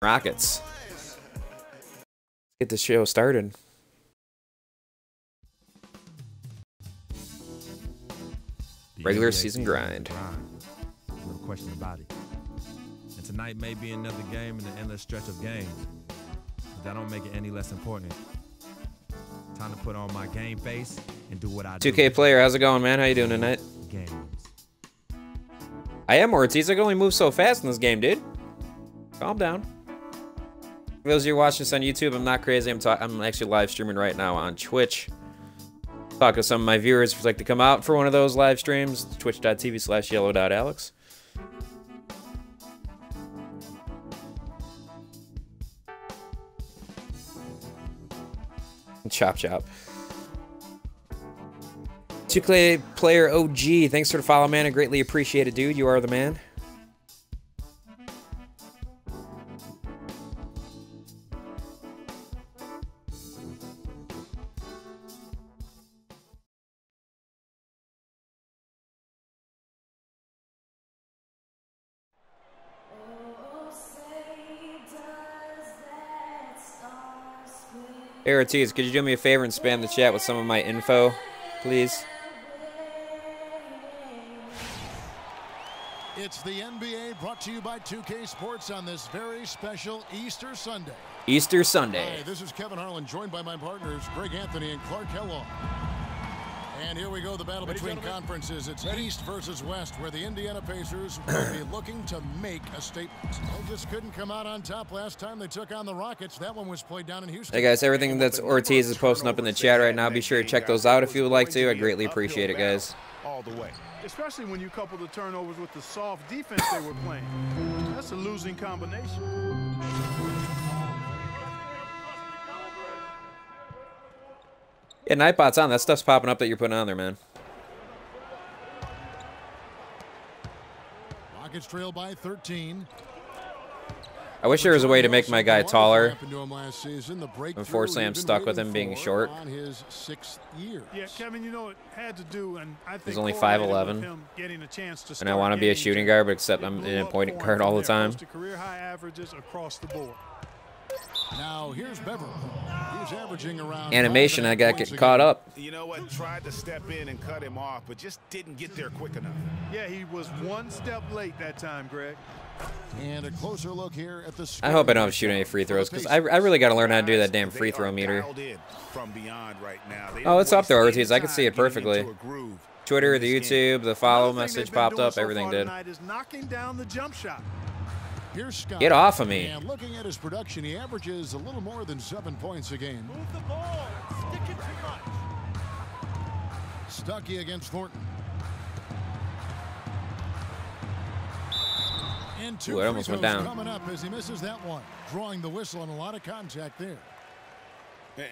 Rockets. Get this show started. Regular season grind. No question about it. And tonight may be another game in the endless stretch of games. But that don't make it any less important. Time to put on my game face and do what I do. 2K player, how's it going, man? How you doing tonight? Games. I am Ortiz. I can only move so fast in this game, dude. Calm down. For those of you watching this on YouTube, I'm not crazy. I'm actually live streaming right now on Twitch. Talk to some of my viewers if you'd like to come out for one of those live streams. Twitch.tv/yellow.alex. Chop chop. 2K player OG, thanks for the follow, man. I greatly appreciate it, dude. You are the man. Hey Ortiz, could you do me a favor and spam the chat with some of my info, please? It's the NBA brought to you by 2K Sports on this very special Easter Sunday. Easter Sunday. Hi, this is Kevin Harlan, joined by my partners Greg Anthony and Clark Kellogg. And here we go, the battle between conferences. It's East versus West, where the Indiana Pacers will be looking to make a statement. They just couldn't come out on top last time they took on the Rockets. That one was played down in Houston. Hey guys, everything that's Ortiz is posting up in the chat right now. Be sure to check those out if you would like to. I greatly appreciate it, guys. All the way. Especially when you couple the turnovers with the soft defense they were playing. That's a losing combination. Yeah, Nightbot's on. That stuff's popping up that you're putting on there, man. Rockets trail by 13. I wish there was a way to make my guy taller. Unfortunately, I'm stuck with him being short. Yeah, Kevin, you know it had to do, and I think he's only 5'11", and I want to be a shooting guard, but except I'm in a point guard all the time. Career high averages across the board. Now here's Beverly. He's averaging around animation. I got get caught up. You know what? Tried to step in and cut him off, but just didn't get there quick enough. Yeah, he was one step late that time, Greg. And a closer look here at the I hope I don't have to shoot any free throws, because I really got to learn how to do that damn free throw meter. Oh, it's up there, Ortiz. I can see it perfectly. Twitter, the YouTube, the follow message popped up. Everything did. Is knocking down the jump shot. Get off of me. And looking at his production, he averages a little more than 7 points a game. Move the ball. Stick it too much. Stuckey against Thornton. And two it almost went down. Coming up as he misses that one, drawing the whistle and a lot of contact there.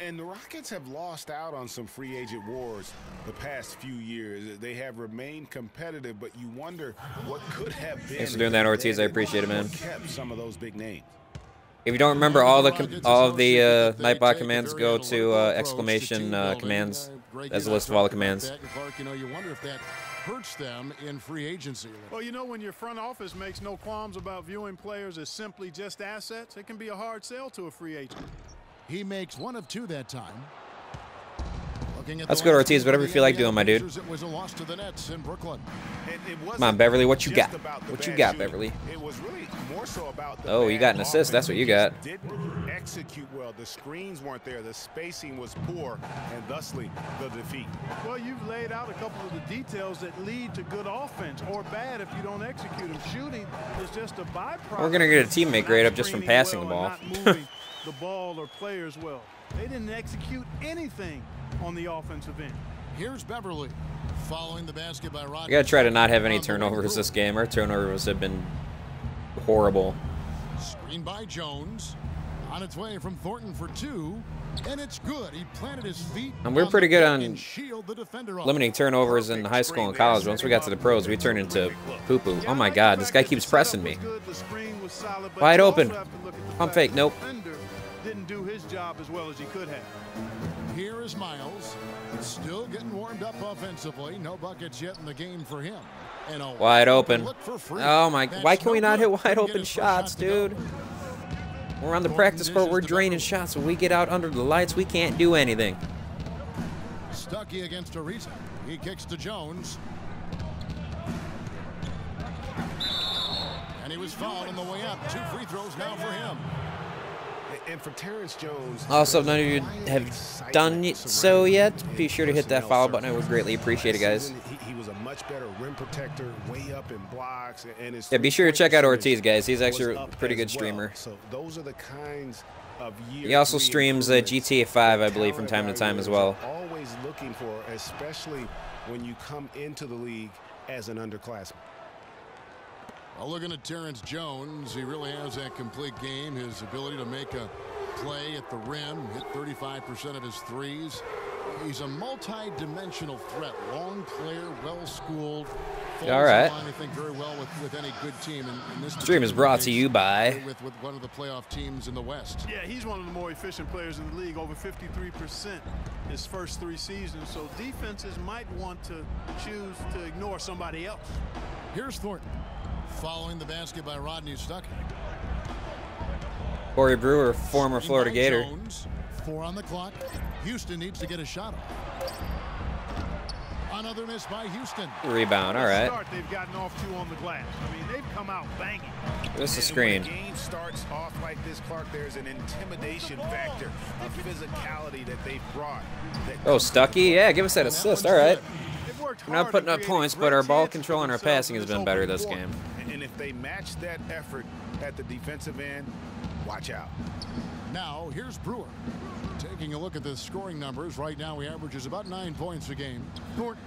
And the Rockets have lost out on some free agent wars the past few years. They have remained competitive, but you wonder what could have been. Thanks for doing that, Ortiz. I appreciate it, man. Kept some of those big names. If you don't remember, all the Nightbot commands go to exclamation commands. That's a list of all the commands. You know, you wonder if that hurts them in free agency. Well, you know, when your front office makes no qualms about viewing players as simply just assets, it can be a hard sell to a free agent. He makes one of two that time. Let's go, Ortiz. Whatever you feel like doing, my dude. It was a loss to the Nets in Brooklyn. Come on, Beverly. What you got? What you got, Beverly? It was really more so about the oh, you got an assist. That's what you got. Didn't execute well. The screens weren't there. The spacing was poor, and thusly the defeat. Well, you've laid out a couple of the details that lead to good offense or bad if you don't execute them. Shooting is just a byproduct. We're gonna get a teammate grade up just from passing the ball. The ball or players well. They didn't execute anything on the offensive end. Here's Beverly following the basket by Rockets. We gotta try to not have any turnovers this game. Our turnovers have been horrible. Screen by Jones. On its way from Thornton for two. And it's good. He planted his feet. And we're pretty good on limiting turnovers in high school and college. Once we got to the pros, we turned into poo-poo. Oh my God, this guy keeps pressing me. Wide open. Pump fake. Nope. Didn't do his job as well as he could have. Here is Miles, still getting warmed up offensively. No buckets yet in the game for him. And wide open. Oh my! Why can we not hit wide open shots, dude? We're on the practice court. We're draining shots. When we get out under the lights, we can't do anything. Stuckey against Ariza. He kicks to Jones. And he was fouled on the way up. 2 free throws now for him. And for Terrence Jones. Also, if none of you have done so yet, be sure to hit that follow button. I would greatly appreciate it, guys. He was a much better rim protector, way up in blocks. And his yeah, be sure to check out Ortiz, guys. He's actually a pretty good streamer. So those are the kinds of years. He also streams GTA 5, I believe, from time to time as well. Always looking for, especially when you come into the league as an underclassman. Well, looking at Terrence Jones, he really has that complete game. His ability to make a play at the rim, hit 35% of his threes. He's a multi-dimensional threat. Long player, well-schooled. All right. I think very well with any good team. And this stream is brought to you by with one of the playoff teams in the West. Yeah, he's one of the more efficient players in the league, over 53% his first 3 seasons. So defenses might want to choose to ignore somebody else. Here's Thornton. Following the basket by Rodney Stuckey. Corey Brewer, former Florida Gator. Jones, 4 on the clock. Houston needs to get a shot off. Another miss by Houston. Rebound, all right. They've gotten off 2 on the glass. I mean, they've come out banging. This is a screen. When a game starts off like this, Clark, there's an intimidation factor, a physicality that they've brought. Oh, Stuckey? Yeah, give us that assist. All right. We're not putting up points, but our ball control and our passing has been better this game. And if they match that effort at the defensive end, watch out. Now, here's Brewer. Taking a look at the scoring numbers, right now he averages about 9 points a game. Thornton.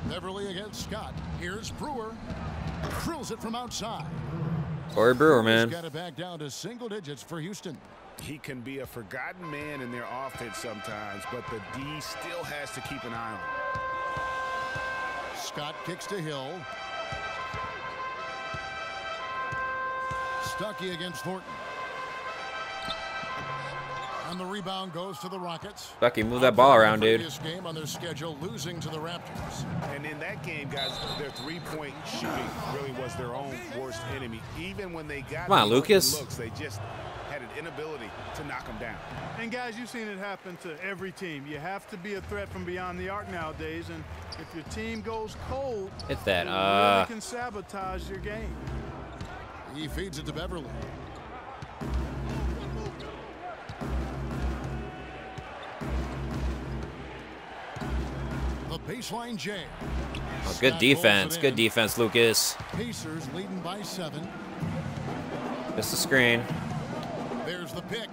Beverly against Scott. Here's Brewer. Drills it from outside. Corey Brewer, man. He's got it back down to single digits for Houston. He can be a forgotten man in their offense sometimes, but the D still has to keep an eye on him. Scott kicks to Hill. Stuckey against Thornton. And the rebound goes to the Rockets. Stuckey, move that ball around, dude. This game on their schedule, losing to the Raptors. And in that game, guys, their 3-point shooting really was their own worst enemy. Even when they got come on, Lucas. Looks, they just had an inability to knock them down. And guys, you've seen it happen to every team. You have to be a threat from beyond the arc nowadays, and if your team goes cold, hit that. it really can sabotage your game. He feeds it to Beverly. The baseline J. Oh, good defense. Good defense, Lucas. Pacers leading by 7. Just the screen. There's the pick.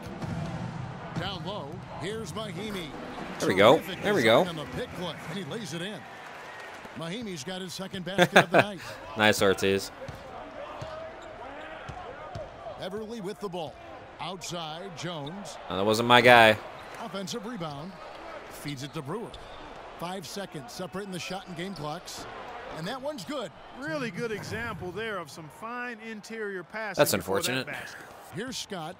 Down low. Here's Mahimi. There we go. There we go. On the pick play, and he lays it in. Mahimi's got his second basket of the night. Nice, Ortiz. Beverly with the ball. Outside, Jones. Oh, that wasn't my guy. Offensive rebound. Feeds it to Brewer. 5 seconds separating the shot and game clocks. And that one's good. Really good example there of some fine interior passing. That's unfortunate. Here's Scott.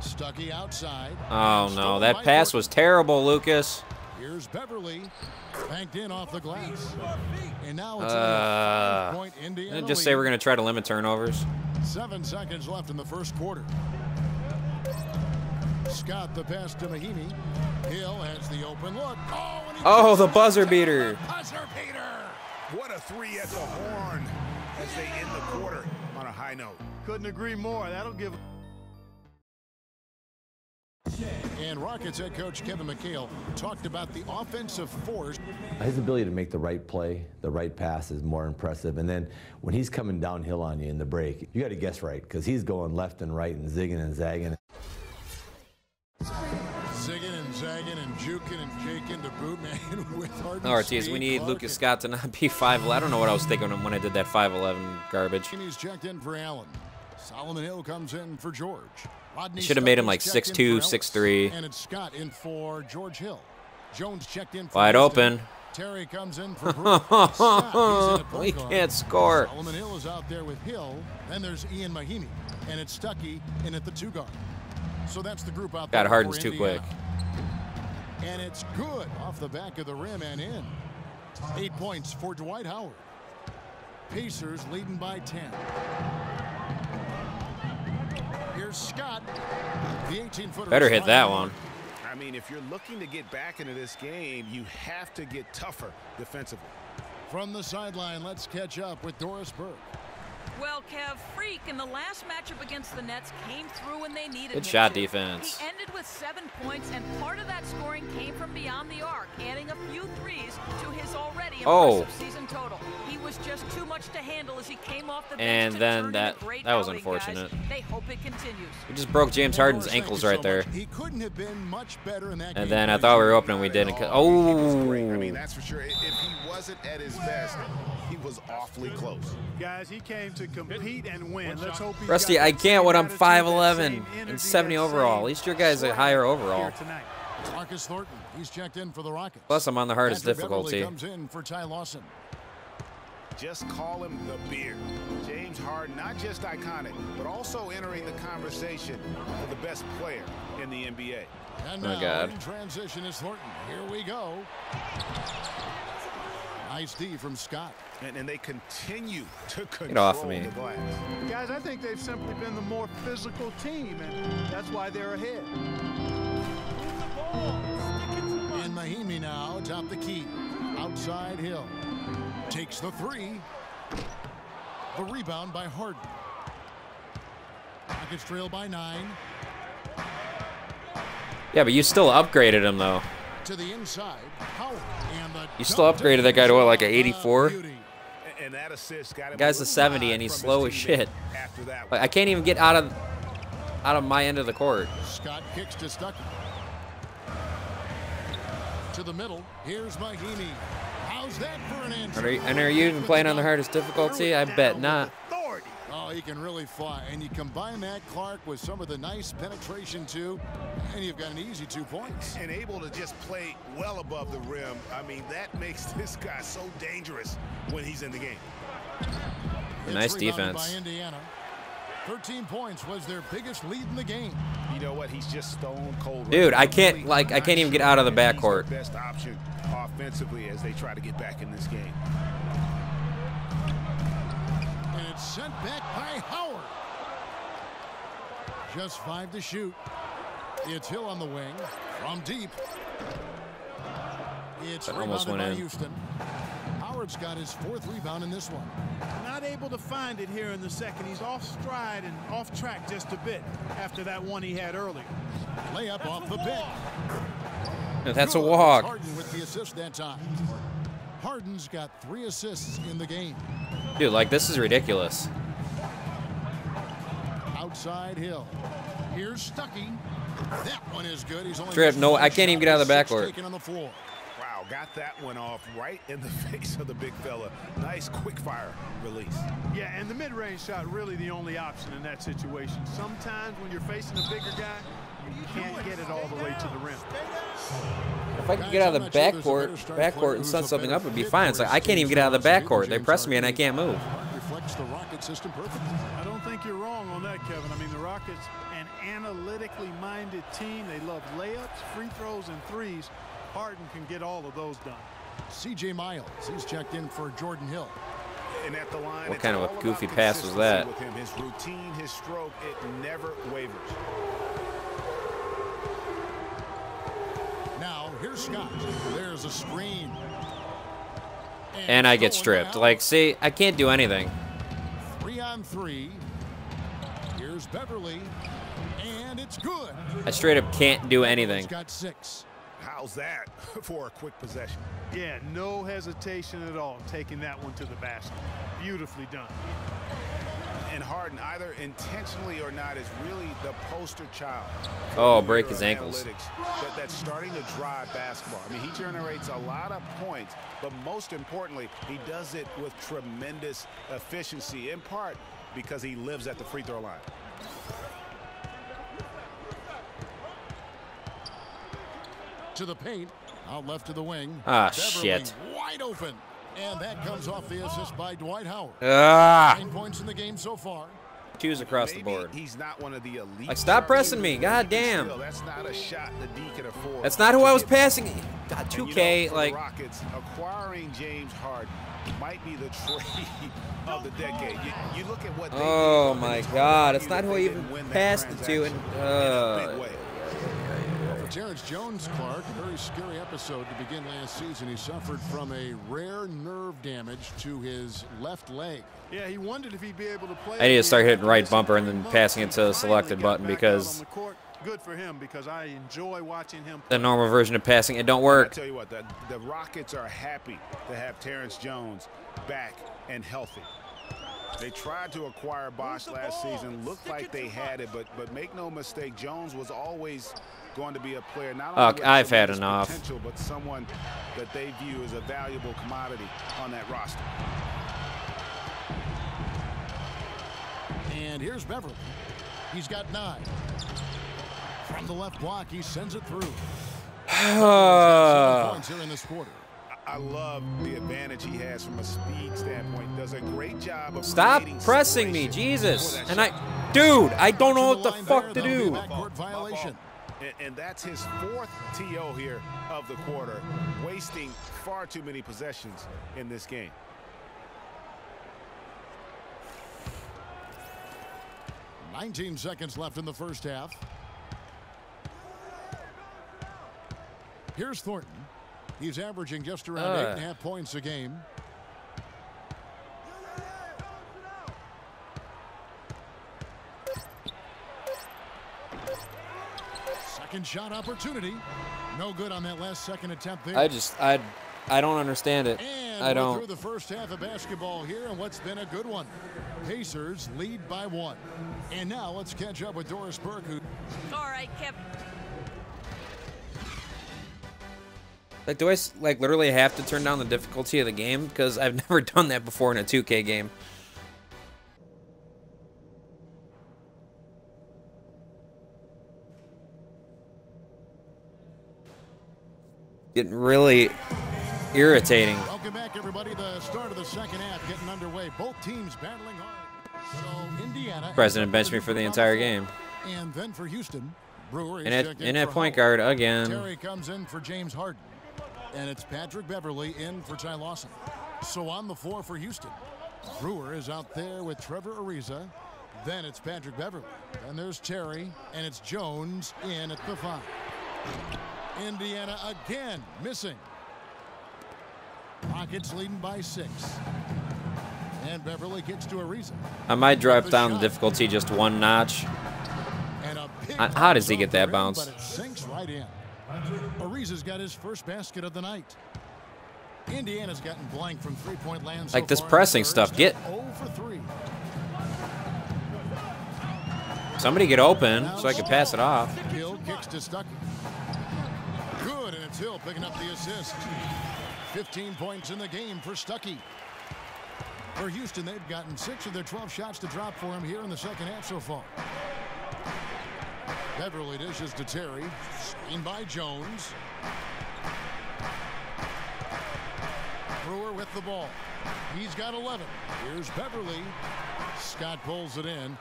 Stuckey outside. Oh, no. That pass was terrible, Lucas. Here's Beverly. Banked in off the glass. And now it's a point Indiana just say we're going to try to limit turnovers. 7 seconds left in the first quarter. Scott the pass to Mahimi. Hill has the open look. Oh, the buzzer beater. Buzzer beater. What a 3 at the horn as they end the quarter on a high note. Couldn't agree more. That'll give. And Rockets head coach Kevin McHale talked about the offensive force. His ability to make the right play, the right pass is more impressive. And then when he's coming downhill on you in the break, you got to guess right because he's going left and right and zigging and zagging. Zigging and zagging and juking and jaking to boot, man. With hard Ortiz, we need Lucas Scott to not be 5'11". I don't know what I was thinking when I did that 5'11" garbage. He's checked in for Allen. Solomon Hill comes in for George. Should have made him like 6'2", 6'3". And it's Scott in for George Hill. Jones checked in for wide open. Terry comes in for Scott, we can't score. Solomon Hill is out there with Hill. Then there's Ian Mahimi. And it's Stuckey in at the 2 guard. So that's the group out there. Got Harden's too quick. And it's good off the back of the rim and in. 8 points for Dwight Howard. Pacers leading by 10. Here's Scott. The 18-footer. Better hit that one. I mean, if you're looking to get back into this game, you have to get tougher defensively. From the sideline, let's catch up with Doris Burke. Well, Kev, Freak in the last matchup against the Nets came through when they needed him. Good shot to. defense. He ended with 7 points, and part of that scoring came from beyond the arc, adding a few threes to his already impressive season total. He was just too much to handle as he came off the bench. And to then turn that in a great was outing, unfortunate. guys. They hope it continues. We just broke James Harden's ankles right there. He couldn't have been much better in that And game. then I thought we were opening, we didn't. Oh, I Oh. mean, that's for sure. If he wasn't at his best, he was awfully close. Guys, he came to compete and win. Let's hope he's Rusty, got I that can't same when I'm attitude, 5'11" that same and energy, 70 that overall. At same least your guys are swag higher overall. here tonight. Marcus Thornton, he's checked in for the Rockets. Plus, I'm on the hardest Patrick difficulty. Beverly comes in for Ty Lawson. Just call him the beard. James Harden, not just iconic, but also entering the conversation for the best player in the NBA. And Oh, now God. in transition is Thornton. Here we go. Nice D from Scott. And they continue to control Get off of me. the glass. Guys, I think they've simply been the more physical team, and that's why they're ahead. And Mahimi now atop the key. Outside Hill. Takes the three. The rebound by Harden. Rockets trail by 9. Yeah, but you still upgraded him, though. To the inside. Howard. And the You still upgraded that guy to what, like an 84? And that assist got him Guy's a little 70 nod and he's from slow his as teammate shit. after that Like, I can't even get out of my end of the court. Scott kicks to Stuckey. To the middle. Here's Mahimi. How's that for an answer? And are you even playing on the hardest difficulty? I bet not. Oh, he can really fly. And you combine that, Clark, with some of the nice penetration, too, and you've got an easy 2 points. And able to just play well above the rim. I mean, that makes this guy so dangerous when he's in the game. Nice It's rebounded defense. by Indiana. 13 points was their biggest lead in the game. You know what? He's just stone cold. Dude, right I now. can't, Really like, I not can't even get out of the sure he's backcourt. the best option offensively as they try to get back in this game. And it's sent back by Howard. Just 5 to shoot. It's Hill on the wing. From deep. It's That almost rebounded went by in. Houston. Howard's got his 4th rebound in this one. Not able to find it here in the second. He's off stride and off track just a bit after that one he had earlier. Layup off the pick. That's a Good. walk. Harden with the assist that time. Harden's got 3 assists in the game. Dude, like, this is ridiculous. Outside Hill. Here's Stuckey. That one is good. He's only Strip, missed no, one I can't even shot get out of the with 6 backcourt. taken on the floor. Wow, got that one off right in the face of the big fella. Nice quick fire release. Yeah, and the mid-range shot really the only option in that situation. Sometimes when you're facing a bigger guy, you can't get it all the way to the rim. If I could get out of the backcourt and set something up, it would be fine. It's like, I can't even get out of the backcourt. They press me and I can't move. Reflects the Rocket system perfectly. I don't think you're wrong on that, Kevin. I mean, the Rockets, an analytically minded team. They love layups, free throws, and threes. Harden can get all of those done. C.J. Miles, he's checked in for Jordan Hill. And at the line, What it's kind of a all goofy about pass was consistency that? with him. His routine, his stroke, it never wavers. Now, here's Scott. There's a screen. And I get going stripped. now. Like, see, I can't do anything. 3 on 3. Here's Beverly. And it's good. I straight up can't do anything. He's got 6. How's that for a quick possession? Yeah, no hesitation at all taking that one to the basket. Beautifully done. And Harden, either intentionally or not, is really the poster child. Oh, break his ankles. Analytics that's starting to drive basketball. I mean, he generates a lot of points, but most importantly, he does it with tremendous efficiency, in part because he lives at the free throw line. To the paint. Out left to the wing. Ah, Beverly shit. wide open. And that comes off the assist by Dwight Howard. 9 Ah! points in the game so far. Choose across the board. He's not one of the elite. Like, stop pressing me. God damn. That's not a shot the D can afford. That's not who I was passing. God, 2K, like. The Rockets acquiring James Harden might be the trade of the decade. You look at what they oh my God, it's not who I even passed it to. And For Terrence Jones, Clark, a very scary episode to begin last season. He suffered from a rare nerve damage to his left leg. Yeah, he wondered if he'd be able to play. I need to start hitting right bumper and then passing it to the selected button because good for him because I enjoy watching him. The normal version of passing it don't work. I tell you what, the Rockets are happy to have Terrence Jones back and healthy. They tried to acquire Bosch last season. Looked like they had it, but make no mistake, Jones was always going to be a player not only with I've had enough. Potential, but someone that they view as a valuable commodity on that roster. And here's Beverly. He's got 9. From the left block, he sends it through. 7 points here in this quarter. I love the advantage he has from a speed standpoint. Does a great job of stop pressing me, Jesus. And dude, I don't know what the fuck to do. And that's his 4th TO here of the quarter, wasting far too many possessions in this game. $19 seconds left in the first half. Here's Thornton. He's averaging just around 8.5 points a game. Second shot opportunity. No good on that last second attempt there. I don't understand it. And I don't. Through the first half of basketball here, and what's been a good one. Pacers lead by 1. And now let's catch up with Doris Burke. All right, Kevin. Like, do I like literally have to turn down the difficulty of the game? Because I've never done that before in a 2K game. Getting really irritating. Welcome back, everybody. The start of the second half getting underway. Both teams battling hard. So Indiana. President benched me for the entire game. And then for Houston, Brewer is in at point guard again. Terry comes in for James Harden. And it's Patrick Beverly in for Ty Lawson. So on the floor for Houston, Brewer is out there with Trevor Ariza. Then it's Patrick Beverly. And there's Terry, and it's Jones in at the 5. Indiana again missing. Rockets leading by 6. And Beverly gets to Ariza. I might drop down the difficulty just 1 notch. And how does he get that bounce? But it sinks right in. Ariza's got his first basket of the night. Indiana's gotten blank from 3-point land so like this far pressing stuff. Get 0 for 3. Somebody get open so I can pass it off. Hill kicks to Stuckey. Good, and it's Hill picking up the assist. 15 points in the game for Stuckey. For Houston, they've gotten 6 of their 12 shots to drop for him here in the second half so far. Beverly dishes to Terry. Screen by Jones. Brewer with the ball. He's got 11. Here's Beverly. Scott pulls it in.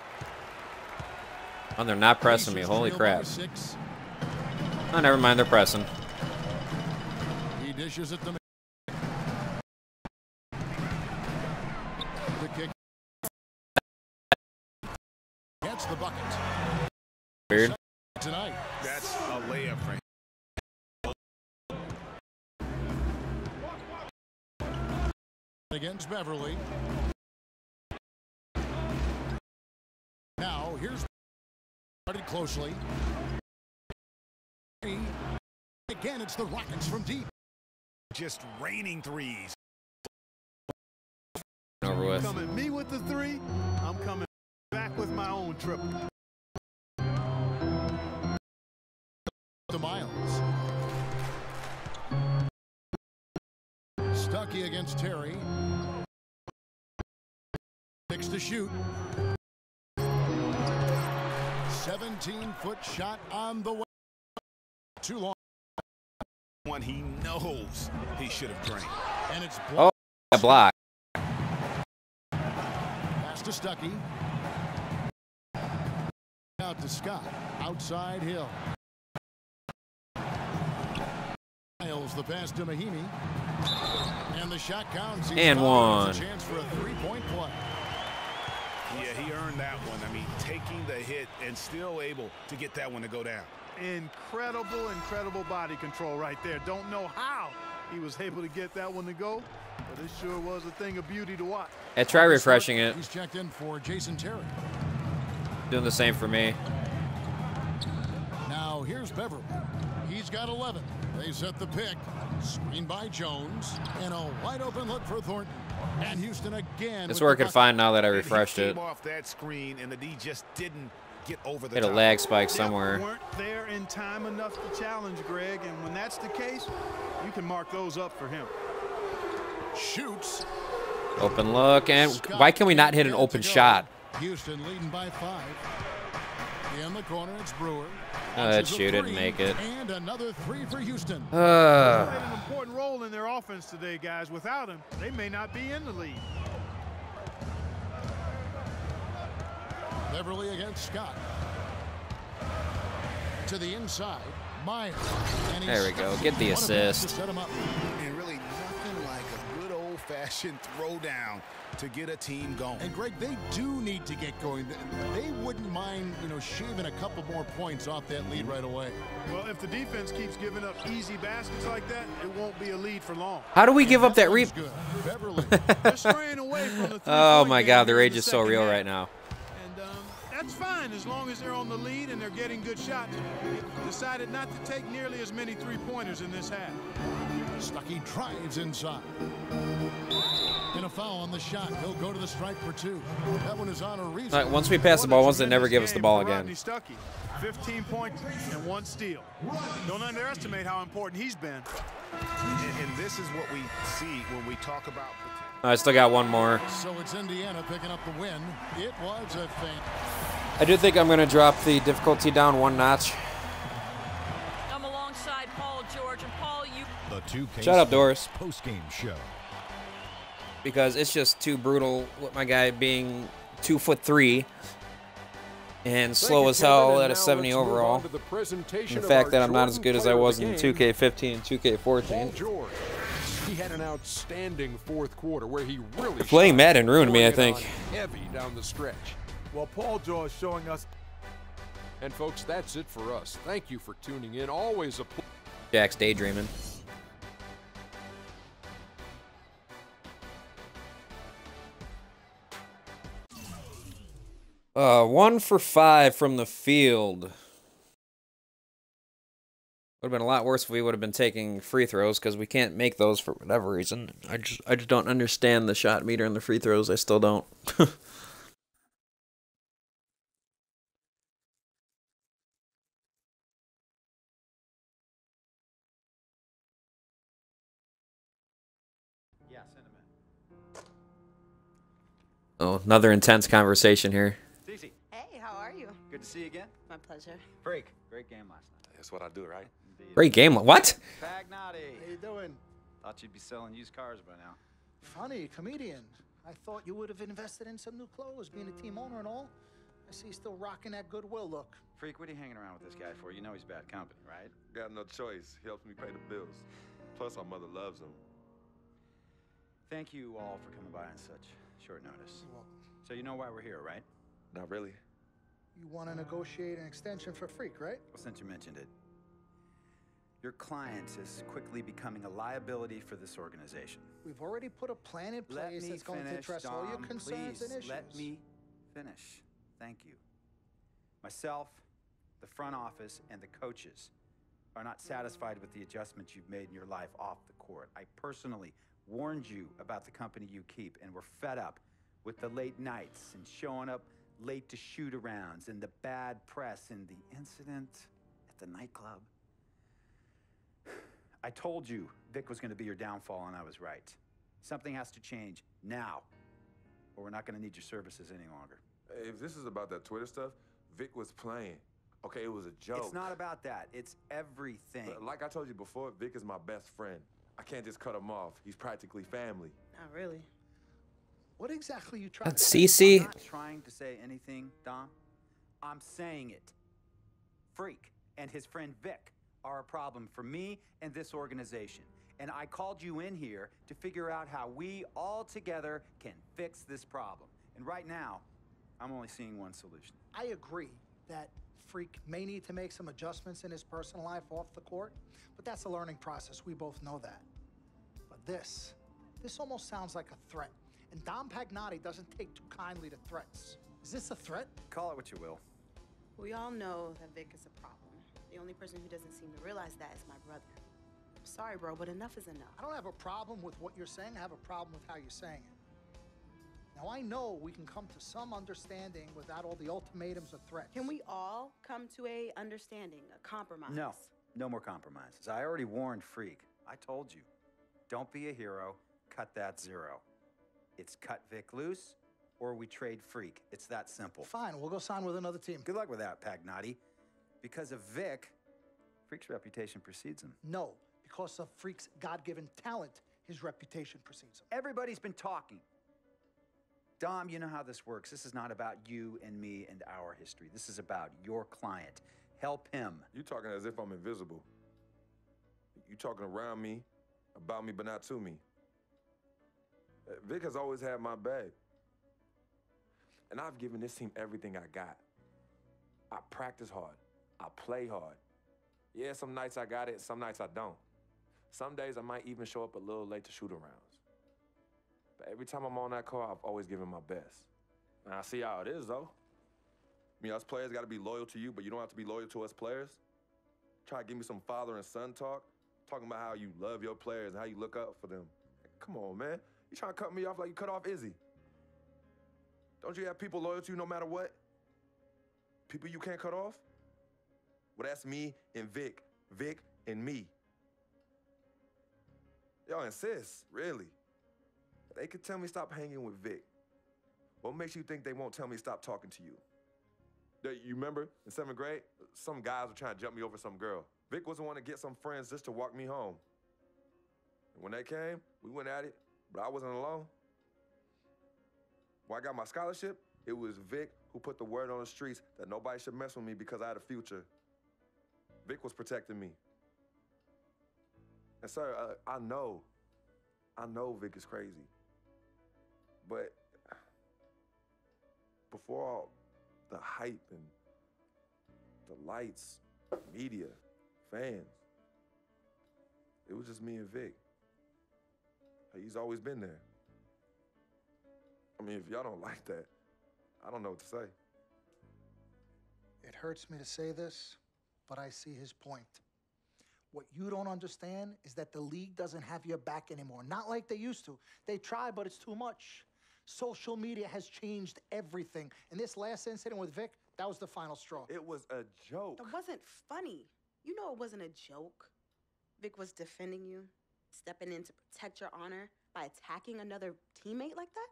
Oh, they're not pressing me. Holy crap. Oh, never mind. They're pressing. He dishes it to the kick. Gets the bucket. Weird. Tonight. That's a layup for him. Against Beverly. Now here's started closely. Again, it's the Rockets from deep. Just raining threes. Over with. Come at me with the 3. I'm coming back with my own triple. To Miles. Stuckey against Terry. 6 to shoot. 17-foot shot on the way. Too long. One he knows he should have drained. And it's Oh, a block. pass to Stuckey. out to Scott. Outside Hill. Miles the pass to Mahimi. And the shot counts. And one. A chance for a three-point play. Yeah, he earned that one. I mean, taking the hit and still able to get that one to go down. Incredible body control right there. Don't know how he was able to get that one to go, but it sure was a thing of beauty to watch. Yeah, try refreshing it. He's checked in for Jason Terry. Doing the same for me. Now here's Beverly. He's got 11. They set the pick. Screen by Jones. And a wide open look for Thornton. And Houston again. It's working fine now that I refreshed it. Off that screen, and the D just didn't get over the Hit a top. lag spike somewhere. Weren't there in time enough to challenge Greg, and when that's the case, you can mark those up for him. Shoots. Open look, and why can we not hit an open shot? Houston leading by 5. In the corner, it's Brewer. Let's shoot it and make it. And another 3 for Houston. He played an important role in their offense today, guys. Without him, they may not be in the lead. Beverly against Scott. To the inside, Myers. And There we go. Get the assist. Set him up. And really nothing like a good old-fashioned throwdown to get a team going. And Greg, they do need to get going. They wouldn't mind, shaving a couple more points off that lead right away. Well, if the defense keeps giving up easy baskets like that, it won't be a lead for long. How do we give up that Beverly. They're straying away from the Oh my God, the game rage in is so second real half. right now. And that's fine as long as they're on the lead and they're getting good shots. They decided not to take nearly as many three-pointers in this half. Stuckey drives inside. And a foul on the shot. He'll go to the stripe for 2. That one is on a reason. All right, once we pass the ball once, they never give us the ball again. Stuckey, 15 points and 1 steal. Don't underestimate how important he's been. And this is what we see when we talk about. I still got one more. So it's Indiana picking up the win. It was a feint. I do think I'm going to drop the difficulty down 1 notch. I'm alongside Paul George, and Paul, you. The 2K Shut up, Doris. Post-game show. Because it's just too brutal with my guy being 2'3" and slow as hell at a 70 overall. And the fact that I'm not as good as I was in 2K15 and 2K14. George. He had an outstanding fourth quarter where he really Playing Madden ruined me, I think. Heavy down the stretch. Well, Paul George showing us. And folks, that's it for us. Thank you for tuning in. Always a Jack's daydreaming. One for 5 from the field. Would have been a lot worse if we would have been taking free throws because we can't make those for whatever reason. I just don't understand the shot meter and the free throws. I still don't. Oh, another intense conversation here. Cece. Hey, how are you? Good to see you again. My pleasure. Freak. Great game last night. That's what I do, right? Indeed. Great game. What? Pagnotti. How you doing? Thought you'd be selling used cars by now. Funny, comedian. I thought you would have invested in some new clothes, being a team owner and all. I see you still rocking that Goodwill look. Freak, what are you hanging around with this guy for? You know he's bad company, right? Got no choice. He helps me pay the bills. Plus, our mother loves him. Thank you all for coming by on such short notice. You're welcome. So you know why we're here, right? Not really. You want to negotiate an extension for Freak, right? Well, since you mentioned it. Your client is quickly becoming a liability for this organization. We've already put a plan in place that's going to address all your concerns and issues. Let me finish. Thank you. Myself, the front office, and the coaches are not satisfied with the adjustments you've made in your life off the court. I personally warned you about the company you keep, and we're fed up with the late nights and showing up late to shoot-arounds and the bad press and the incident at the nightclub. I told you Vic was going to be your downfall, and I was right. Something has to change now, or we're not going to need your services any longer. Hey, if this is about that Twitter stuff, Vic was playing. Okay, it was a joke. It's not about that. It's everything. But like I told you before, Vic is my best friend. I can't just cut him off. He's practically family. Not really. What exactly are you trying to That's say? CC. I'm not trying to say anything, Dom. I'm saying it. Freak and his friend Vic are a problem for me and this organization. And I called you in here to figure out how we all together can fix this problem. And right now, I'm only seeing one solution. I agree that Freak may need to make some adjustments in his personal life off the court, but that's a learning process. We both know that. But this almost sounds like a threat. And Dom Pagnotti doesn't take too kindly to threats. Is this a threat? Call it what you will. We all know that Vic is a problem. The only person who doesn't seem to realize that is my brother. I'm sorry, bro, but enough is enough. I don't have a problem with what you're saying. I have a problem with how you're saying it. Now, I know we can come to some understanding without all the ultimatums or threats. Can we all come to a understanding, a compromise? No, no more compromises. I already warned Freak. I told you. Don't be a hero. Cut that zero. It's cut Vic loose, or we trade Freak. It's that simple. Fine, we'll go sign with another team. Good luck with that, Pagnotti. Because of Vic, Freak's reputation precedes him. No, because of Freak's God-given talent, his reputation precedes him. Everybody's been talking. Dom, you know how this works. This is not about you and me and our history. This is about your client. Help him. You talking as if I'm invisible. You talking around me, about me, but not to me. Vic has always had my back. And I've given this team everything I got. I practice hard. I play hard. Yeah, some nights I got it, some nights I don't. Some days I might even show up a little late to shoot-arounds. But every time I'm on that court, I've always given my best. And I see how it is, though. I mean, us players got to be loyal to you, but you don't have to be loyal to us players. Try to give me some father and son talk, talking about how you love your players and how you look up for them. Come on, man. You trying to cut me off like you cut off Izzy. Don't you have people loyal to you no matter what? People you can't cut off? Well, that's me and Vic. Vic and me. Y'all insist, really. They could tell me stop hanging with Vic. What makes you think they won't tell me stop talking to you? You remember in 7th grade, some guys were trying to jump me over some girl. Vic was the one to get some friends just to walk me home. And when they came, we went at it, but I wasn't alone. When I got my scholarship, it was Vic who put the word on the streets that nobody should mess with me because I had a future. Vic was protecting me. And sir, I know Vic is crazy. But before all the hype and the lights, media, fans, it was just me and Vic. He's always been there. I mean, if y'all don't like that, I don't know what to say. It hurts me to say this, but I see his point. What you don't understand is that the league doesn't have your back anymore. Not like they used to. They try, but it's too much. Social media has changed everything. And this last incident with Vic, that was the final straw. It was a joke. It wasn't funny. You know it wasn't a joke. Vic was defending you, stepping in to protect your honor by attacking another teammate like that?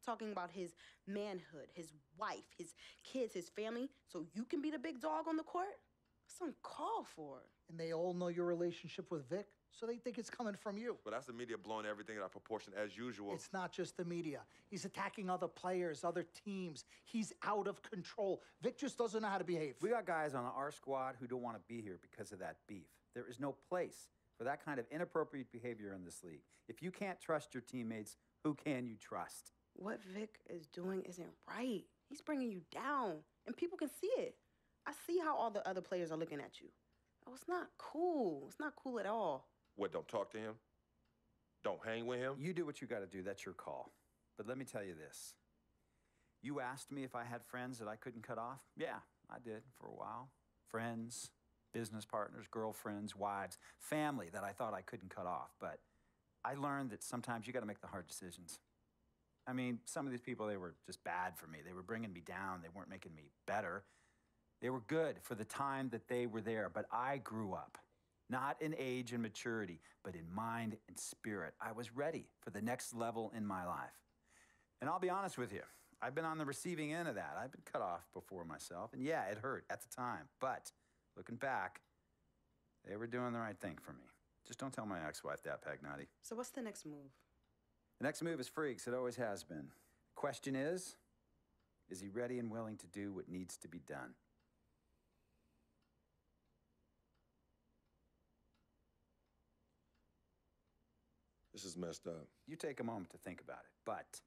Talking about his manhood, his wife, his kids, his family, so you can be the big dog on the court? That's uncalled for. And they all know your relationship with Vic, so they think it's coming from you. But that's the media blowing everything out of proportion as usual. It's not just the media. He's attacking other players, other teams. He's out of control. Vic just doesn't know how to behave. We got guys on our squad who don't want to be here because of that beef. There is no place for that kind of inappropriate behavior in this league. If you can't trust your teammates, who can you trust? What Vic is doing isn't right. He's bringing you down, and people can see it. I see how all the other players are looking at you. Oh, it's not cool. It's not cool at all. What, don't talk to him? Don't hang with him? You do what you got to do. That's your call. But let me tell you this. You asked me if I had friends that I couldn't cut off? Yeah, I did for a while. Friends, business partners, girlfriends, wives, family that I thought I couldn't cut off. But I learned that sometimes you got to make the hard decisions. I mean, some of these people, they were just bad for me. They were bringing me down. They weren't making me better. They were good for the time that they were there, but I grew up. Not in age and maturity, but in mind and spirit. I was ready for the next level in my life. And I'll be honest with you, I've been on the receiving end of that. I've been cut off before myself, and yeah, it hurt at the time. But looking back, they were doing the right thing for me. Just don't tell my ex-wife that, Pagnotti. So what's the next move? The next move is Freaks. It always has been. Question is Is he ready and willing to do what needs to be done? This is messed up. You take a moment to think about it, but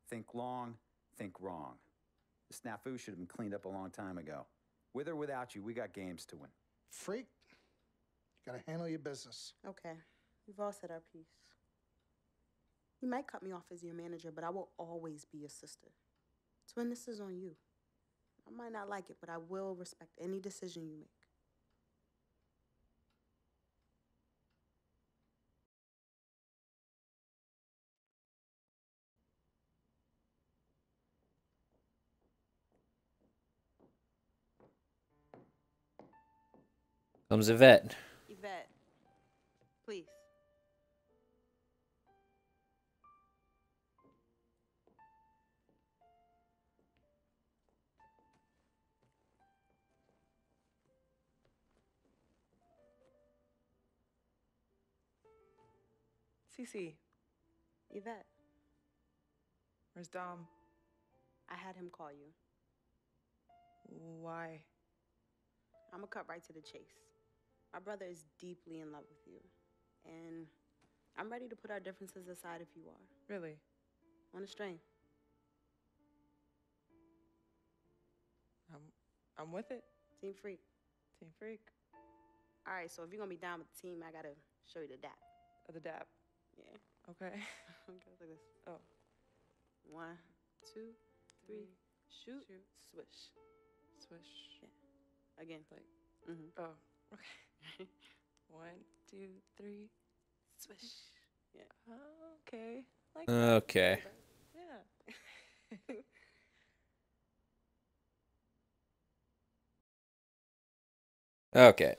think long, think wrong. The snafu should have been cleaned up a long time ago. With or without you, we got games to win. Freak, you gotta handle your business. Okay, we've all said our piece. You might cut me off as your manager, but I will always be your sister. Twin, this is on you. I might not like it, but I will respect any decision you make. Comes Yvette. Yvette, please. Cece. Yvette, Where's Dom? I had him call you. Why? I'm gonna cut right to the chase. My brother is deeply in love with you, and I'm ready to put our differences aside if you are. Really? On a string. I'm with it. Team Freak. Team Freak. All right, so if you're gonna be down with the team, I gotta show you the dap. The dab. Yeah. Okay. Okay, like this. Oh. 1, 2, 3, shoot, swish. Swish. Yeah. Again. Like. Oh. Okay. 1, 2, 3, swish. Yeah. Okay. Like Okay. Yeah. Okay.